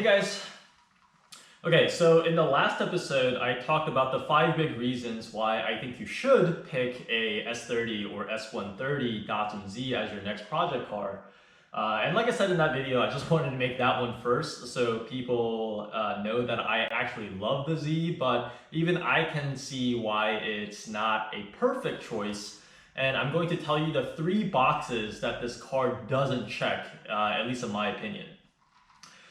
guys. Okay, so in the last episode, I talked about the 5 big reasons why I think you should pick a S30 or S130 Datsun Z as your next project car. And like I said in that video, I just wanted to make that one first so people know that I actually love the Z, but even I can see why it's not a perfect choice. And I'm going to tell you the 3 boxes that this car doesn't check, at least in my opinion.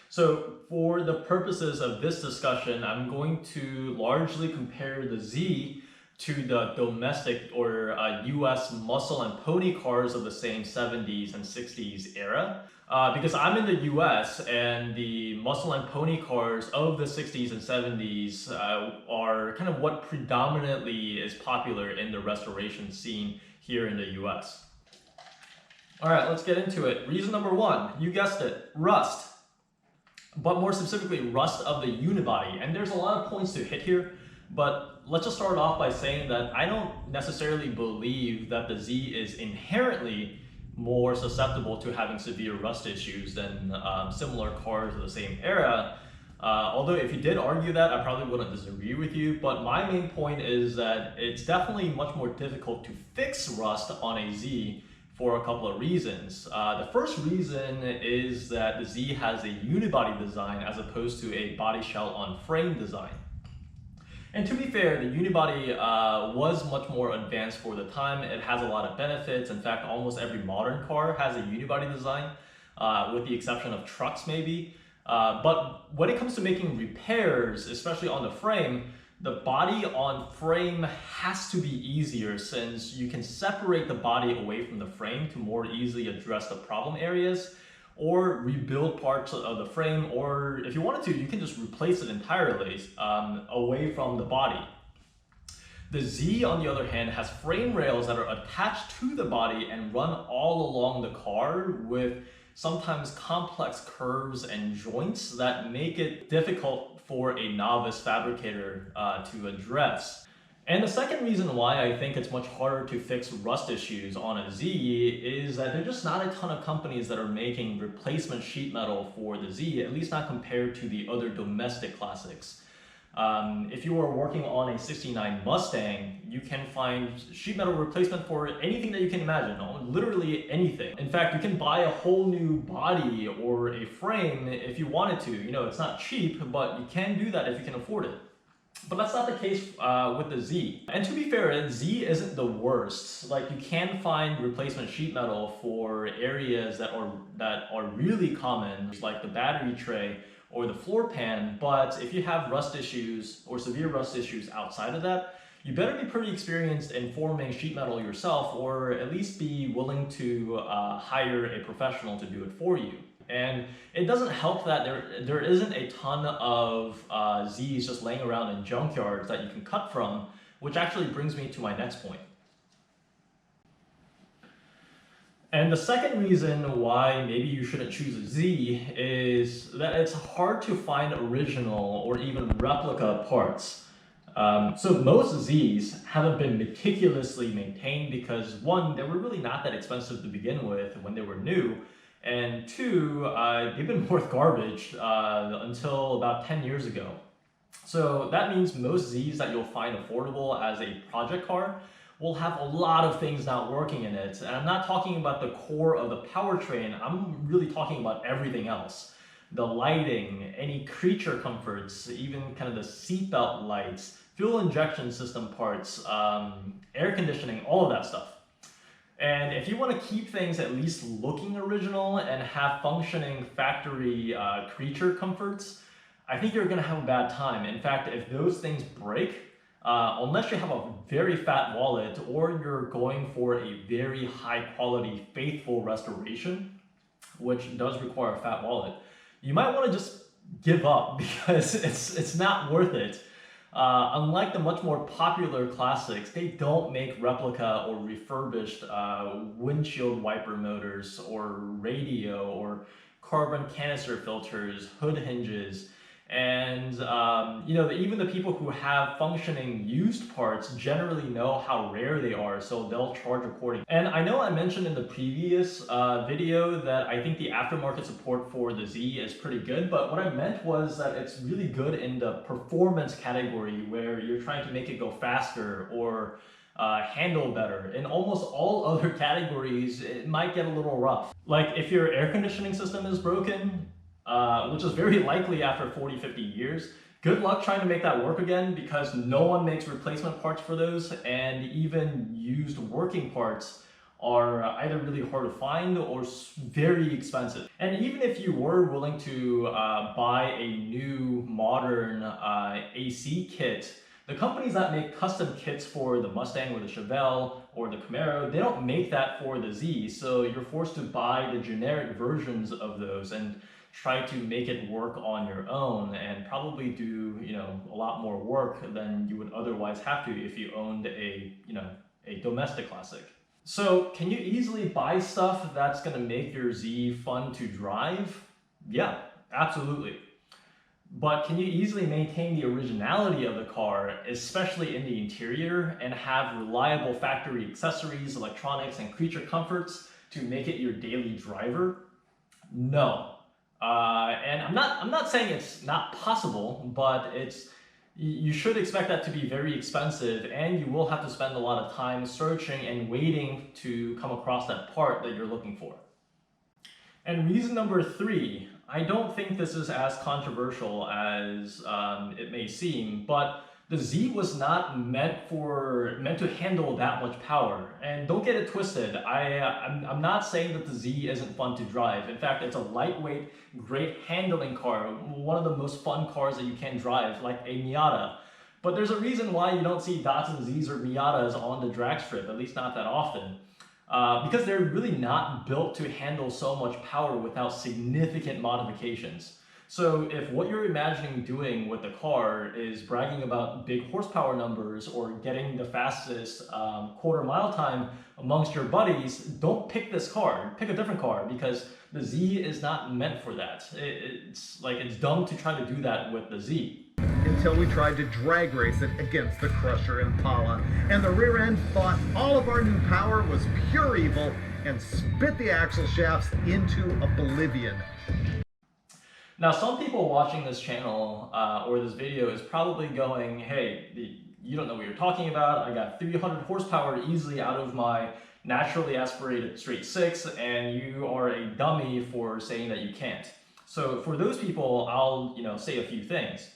So for the purposes of this discussion, I'm going to largely compare the Z to the domestic or US muscle and pony cars of the same 70s and 60s era. Because I'm in the US and the muscle and pony cars of the 60s and 70s are kind of what predominantly is popular in the restoration scene here in the US. All right, let's get into it. Reason number 1, you guessed it, rust. But more specifically, rust of the unibody. And there's a lot of points to hit here, but let's just start off by saying that I don't necessarily believe that the Z is inherently more susceptible to having severe rust issues than similar cars of the same era. Although if you did argue that, I probably wouldn't disagree with you, but my main point is that it's definitely much more difficult to fix rust on a Z for a couple of reasons. The first reason is that the Z has a unibody design as opposed to a body shell on frame design. And to be fair, the unibody was much more advanced for the time. It has a lot of benefits. In fact, almost every modern car has a unibody design, with the exception of trucks maybe. But when it comes to making repairs, especially on the frame, the body on frame has to be easier since you can separate the body away from the frame to more easily address the problem areas or rebuild parts of the frame, or if you wanted to, you can just replace it entirely away from the body. The Z, on the other hand, has frame rails that are attached to the body and run all along the car with sometimes complex curves and joints that make it difficult for a novice fabricator to address. And the second reason why I think it's much harder to fix rust issues on a Z is that there's just not a ton of companies that are making replacement sheet metal for the Z, at least not compared to the other domestic classics. If you are working on a 69 Mustang, you can find sheet metal replacement for anything that you can imagine, literally anything. In fact, you can buy a whole new body or a frame if you wanted to. You know, it's not cheap, but you can do that if you can afford it. But that's not the case with the Z. And to be fair, Z isn't the worst. Like, you can find replacement sheet metal for areas that are really common, like the battery tray or the floor pan, but if you have rust issues or severe rust issues outside of that, you better be pretty experienced in forming sheet metal yourself, or at least be willing to hire a professional to do it for you. And it doesn't help that there isn't a ton of Zs just laying around in junkyards that you can cut from, which actually brings me to my next point. And the second reason why maybe you shouldn't choose a Z is that it's hard to find original or even replica parts. So most Zs haven't been meticulously maintained because 1, they were really not that expensive to begin with when they were new, and 2, they've been worth garbage until about 10 years ago. So that means most Zs that you'll find affordable as a project car will have a lot of things not working in it. And I'm not talking about the core of the powertrain, I'm really talking about everything else. The lighting, any creature comforts, even kind of the seatbelt lights, fuel injection system parts, air conditioning, all of that stuff. And if you want to keep things at least looking original and have functioning factory creature comforts, I think you're going to have a bad time. In fact, if those things break, unless you have a very fat wallet or you're going for a very high quality, faithful restoration, which does require a fat wallet, you might want to just give up because it's not worth it. Unlike the much more popular classics, they don't make replica or refurbished windshield wiper motors or radio or carbon canister filters, hood hinges, And even the people who have functioning used parts generally know how rare they are, so they'll charge accordingly. And I know I mentioned in the previous video that I think the aftermarket support for the Z is pretty good, but what I meant was that it's really good in the performance category where you're trying to make it go faster or handle better. In almost all other categories, it might get a little rough. Like if your air conditioning system is broken, which is very likely after 40, 50 years, good luck trying to make that work again because no one makes replacement parts for those, and even used working parts are either really hard to find or very expensive. And even if you were willing to buy a new modern AC kit, the companies that make custom kits for the Mustang or the Chevelle or the Camaro, they don't make that for the Z, so you're forced to buy the generic versions of those and try to make it work on your own, and probably do a lot more work than you would otherwise have to if you owned a domestic classic. So can you easily buy stuff that's going to make your Z fun to drive? Yeah, absolutely. But can you easily maintain the originality of the car, especially in the interior, and have reliable factory accessories, electronics, and creature comforts to make it your daily driver? No. And I'm not saying it's not possible, but you should expect that to be very expensive, and you will have to spend a lot of time searching and waiting to come across that part that you're looking for. And reason number 3, I don't think this is as controversial as it may seem, but the Z was not meant to handle that much power. And don't get it twisted. I'm not saying that the Z isn't fun to drive. In fact, it's a lightweight, great handling car, one of the most fun cars that you can drive, like a Miata. But there's a reason why you don't see Datsun Zs or Miatas on the drag strip, at least not that often. Because they're really not built to handle so much power without significant modifications. So if what you're imagining doing with the car is bragging about big horsepower numbers or getting the fastest quarter-mile time amongst your buddies, don't pick this car. Pick a different car, because the Z is not meant for that. It's dumb to try to do that with the Z. Until we tried to drag race it against the Crusher Impala, and the rear end thought all of our new power was pure evil and spit the axle shafts into oblivion. Now, some people watching this channel or this video is probably going, hey, you don't know what you're talking about. I got 300 horsepower easily out of my naturally aspirated straight 6, and you are a dummy for saying that you can't. So for those people, I'll say a few things.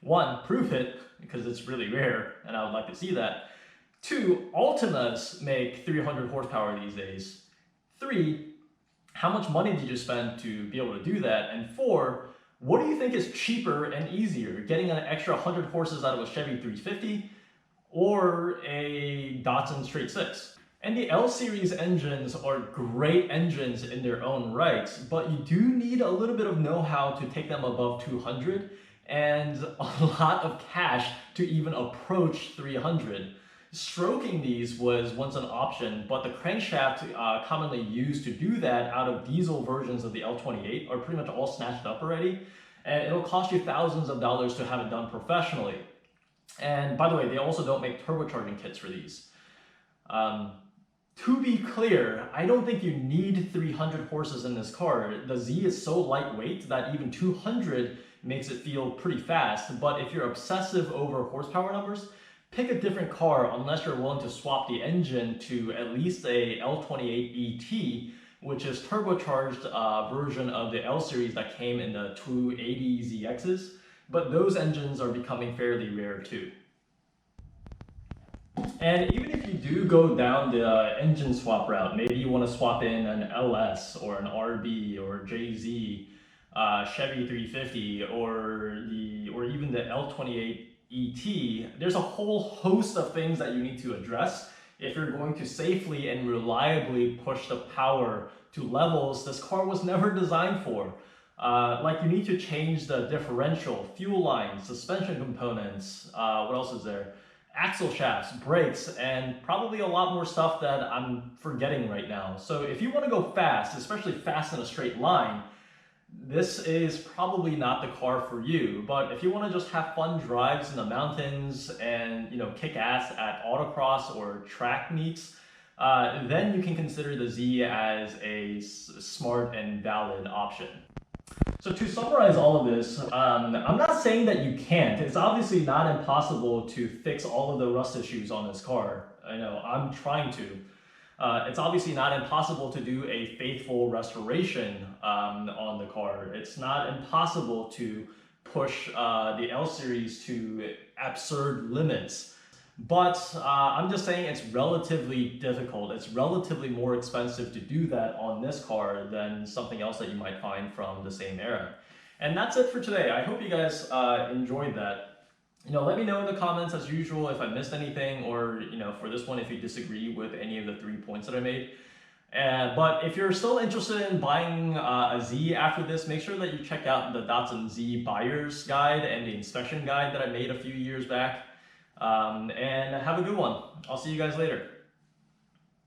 1, prove it, because it's really rare and I would like to see that. 2, Altimas make 300 horsepower these days. 3, how much money did you spend to be able to do that? And 4, what do you think is cheaper and easier, getting an extra 100 horses out of a Chevy 350 or a Datsun straight 6? And the L series engines are great engines in their own rights, but you do need a little bit of know-how to take them above 200 and a lot of cash to even approach 300. Stroking these was once an option, but the crankshaft commonly used to do that out of diesel versions of the L28 are pretty much all snatched up already, and it'll cost you thousands of dollars to have it done professionally. And by the way, they also don't make turbocharging kits for these. To be clear, I don't think you need 300 horses in this car. The Z is so lightweight that even 200 makes it feel pretty fast, but if you're obsessive over horsepower numbers, pick a different car unless you're willing to swap the engine to at least a L28 ET, which is turbocharged version of the L series that came in the 280 ZXs, but those engines are becoming fairly rare too. And even if you do go down the engine swap route, maybe you want to swap in an LS or an RB or JZ, Chevy 350 or even the L28 ET, there's a whole host of things that you need to address if you're going to safely and reliably push the power to levels this car was never designed for. Like you need to change the differential, fuel lines, suspension components, what else is there? Axle shafts, brakes, and probably a lot more stuff that I'm forgetting right now. So if you want to go fast, especially fast in a straight line, this is probably not the car for you. But if you want to just have fun drives in the mountains and kick ass at autocross or track meets, then you can consider the Z as a smart and valid option. So to summarize all of this, I'm not saying that you can't. It's obviously not impossible to fix all of the rust issues on this car. I know, I'm trying to. It's obviously not impossible to do a faithful restoration on the car. It's not impossible to push the L series to absurd limits. But I'm just saying it's relatively difficult. It's relatively more expensive to do that on this car than something else that you might find from the same era. And that's it for today. I hope you guys enjoyed that. Let me know in the comments as usual if I missed anything, or for this one if you disagree with any of the 3 points that I made. But if you're still interested in buying a Z after this, make sure that you check out the Datsun Z buyer's guide and the inspection guide that I made a few years back. And have a good one. I'll see you guys later.